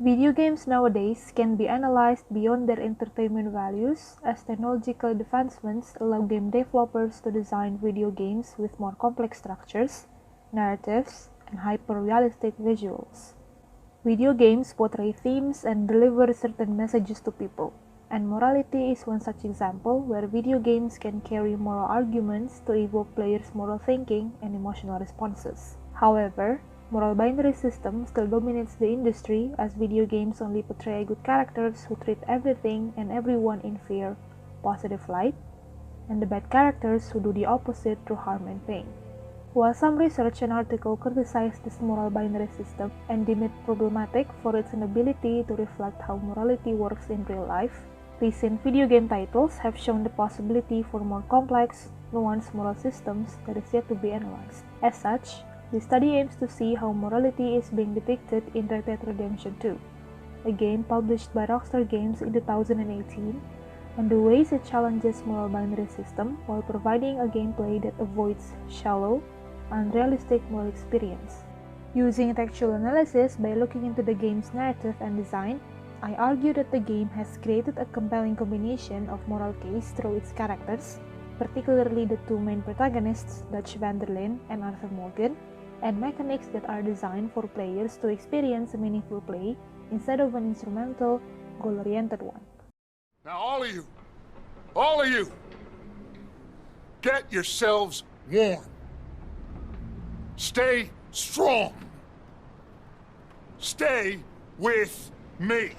Video games nowadays can be analyzed beyond their entertainment values, as technological advancements allow game developers to design video games with more complex structures, narratives, and hyper-realistic visuals. Video games portray themes and deliver certain messages to people, and morality is one such example where video games can carry moral arguments to evoke players' moral thinking and emotional responses. However, moral binary system still dominates the industry, as video games only portray good characters who treat everything and everyone in fair, positive light, and the bad characters who do the opposite through harm and pain. While some research and articles criticize this moral binary system and deem it problematic for its inability to reflect how morality works in real life, recent video game titles have shown the possibility for more complex, nuanced moral systems that is yet to be analyzed. As such, the study aims to see how morality is being depicted in Red Dead Redemption 2, a game published by Rockstar Games in 2018, and the ways it challenges moral binary system while providing a gameplay that avoids shallow, unrealistic moral experience. Using textual analysis by looking into the game's narrative and design, I argue that the game has created a compelling combination of moral case through its characters, particularly the two main protagonists, Dutch van der Linde and Arthur Morgan, and mechanics that are designed for players to experience a meaningful play instead of an instrumental, goal-oriented one. Now all of you, get yourselves warm. Stay strong. Stay with me.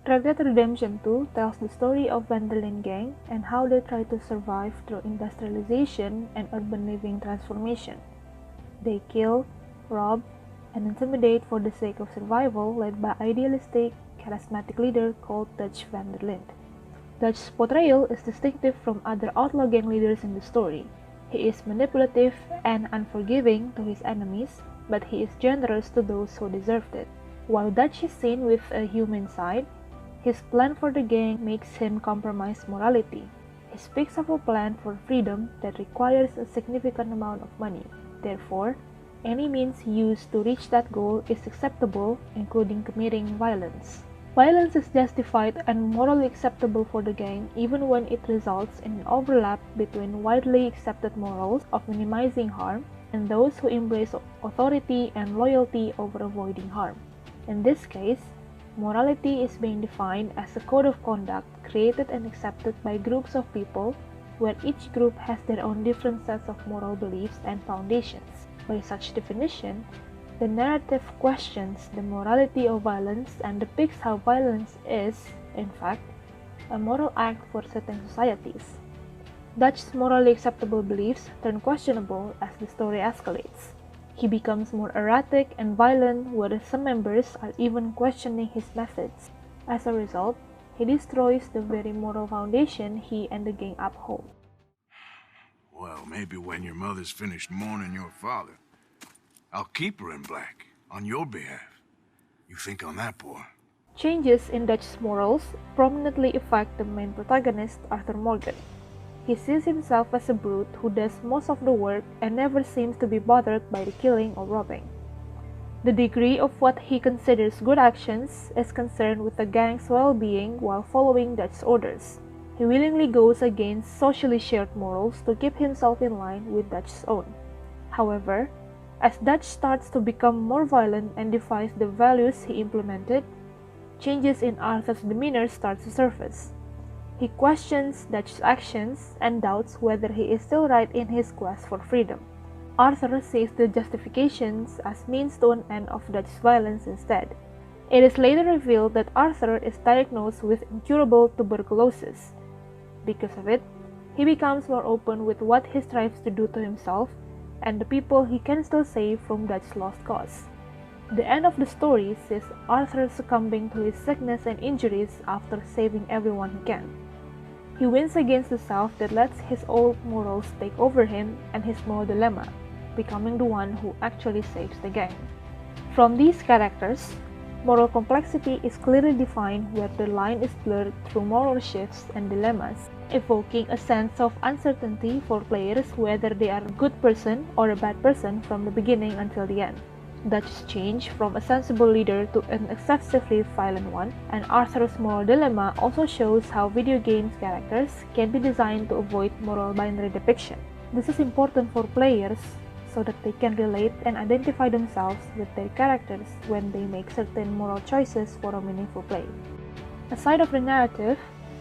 Red Dead Redemption 2 tells the story of Van der Linde gang and how they try to survive through industrialization and urban living transformation. They kill, rob, and intimidate for the sake of survival, led by idealistic, charismatic leader called Dutch van der Linde. Dutch's portrayal is distinctive from other outlaw gang leaders in the story. He is manipulative and unforgiving to his enemies, but he is generous to those who deserved it. While Dutch is seen with a human side, his plan for the gang makes him compromise morality. He speaks of a plan for freedom that requires a significant amount of money. Therefore, any means used to reach that goal is acceptable, including committing violence. Violence is justified and morally acceptable for the gang even when it results in an overlap between widely accepted morals of minimizing harm and those who embrace authority and loyalty over avoiding harm. In this case, morality is being defined as a code of conduct created and accepted by groups of people, where each group has their own different sets of moral beliefs and foundations. By such definition, the narrative questions the morality of violence and depicts how violence is, in fact, a moral act for certain societies. Dutch's morally acceptable beliefs turn questionable as the story escalates. He becomes more erratic and violent, where some members are even questioning his methods. As a result, he destroys the very moral foundation he and the gang uphold. Well, maybe when your mother's finished mourning your father, I'll keep her in black, on your behalf. You think on that, boy? Changes in Dutch's morals prominently affect the main protagonist, Arthur Morgan. He sees himself as a brute who does most of the work and never seems to be bothered by the killing or robbing. The degree of what he considers good actions is concerned with the gang's well-being while following Dutch's orders. He willingly goes against socially shared morals to keep himself in line with Dutch's own. However, as Dutch starts to become more violent and defies the values he implemented, changes in Arthur's demeanor start to surface. He questions Dutch's actions and doubts whether he is still right in his quest for freedom. Arthur sees the justifications as means to an end of Dutch's violence instead. It is later revealed that Arthur is diagnosed with incurable tuberculosis. Because of it, he becomes more open with what he strives to do to himself and the people he can still save from Dutch's lost cause. The end of the story sees Arthur succumbing to his sickness and injuries after saving everyone he can. He wins against the self that lets his old morals take over him and his moral dilemma, becoming the one who actually saves the gang. From these characters, moral complexity is clearly defined where the line is blurred through moral shifts and dilemmas, evoking a sense of uncertainty for players whether they are a good person or a bad person from the beginning until the end. Dutch's change from a sensible leader to an excessively violent one, and Arthur's moral dilemma also shows how video games characters can be designed to avoid moral binary depiction. This is important for players so that they can relate and identify themselves with their characters when they make certain moral choices for a meaningful play. Aside of the narrative,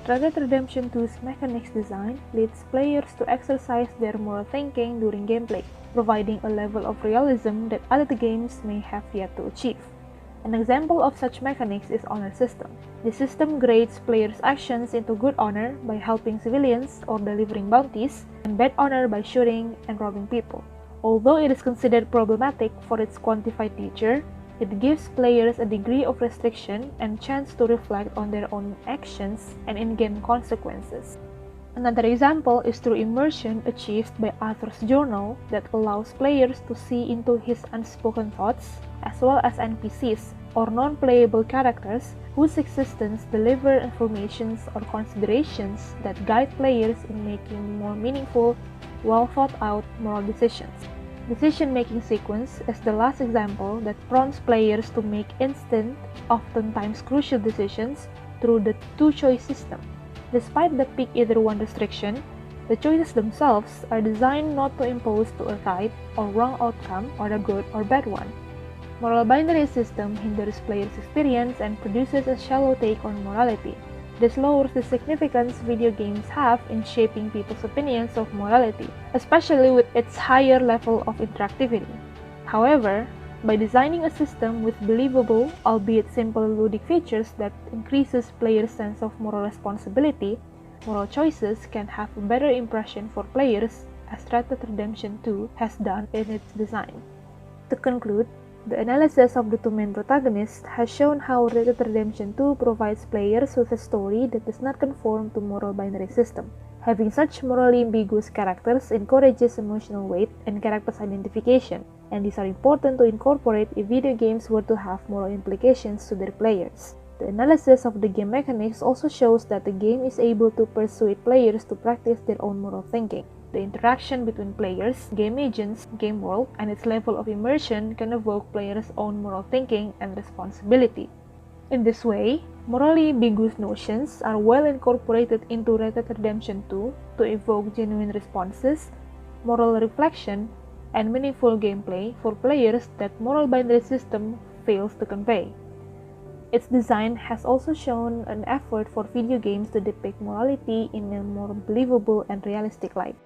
Red Dead Redemption 2's mechanics design leads players to exercise their moral thinking during gameplay, providing a level of realism that other games may have yet to achieve. An example of such mechanics is honor system. The system grades players' actions into good honor by helping civilians or delivering bounties, and bad honor by shooting and robbing people. Although it is considered problematic for its quantified nature, it gives players a degree of restriction and chance to reflect on their own actions and in-game consequences. Another example is through immersion achieved by Arthur's journal that allows players to see into his unspoken thoughts, as well as NPCs or non-playable characters whose existence deliver informations or considerations that guide players in making more meaningful, well-thought-out moral decisions. Decision-making sequence is the last example that prompts players to make instant, oftentimes crucial decisions through the two-choice system. Despite the pick either one restriction, the choices themselves are designed not to impose to a right or wrong outcome or a good or bad one. Moral binary system hinders players' experience and produces a shallow take on morality. This lowers the significance video games have in shaping people's opinions of morality, especially with its higher level of interactivity. However, by designing a system with believable, albeit simple ludic features that increases players' sense of moral responsibility, moral choices can have a better impression for players, as Red Dead Redemption 2 has done in its design. To conclude, the analysis of the two main protagonists has shown how Red Dead Redemption 2 provides players with a story that does not conform to moral binary system. Having such morally ambiguous characters encourages emotional weight and characters' identification, and these are important to incorporate if video games were to have moral implications to their players. The analysis of the game mechanics also shows that the game is able to persuade players to practice their own moral thinking. The interaction between players, game agents, game world, and its level of immersion can evoke players' own moral thinking and responsibility. In this way, morally ambiguous notions are well incorporated into Red Dead Redemption 2 to evoke genuine responses, moral reflection, and meaningful gameplay for players that moral binary system fails to convey. Its design has also shown an effort for video games to depict morality in a more believable and realistic light.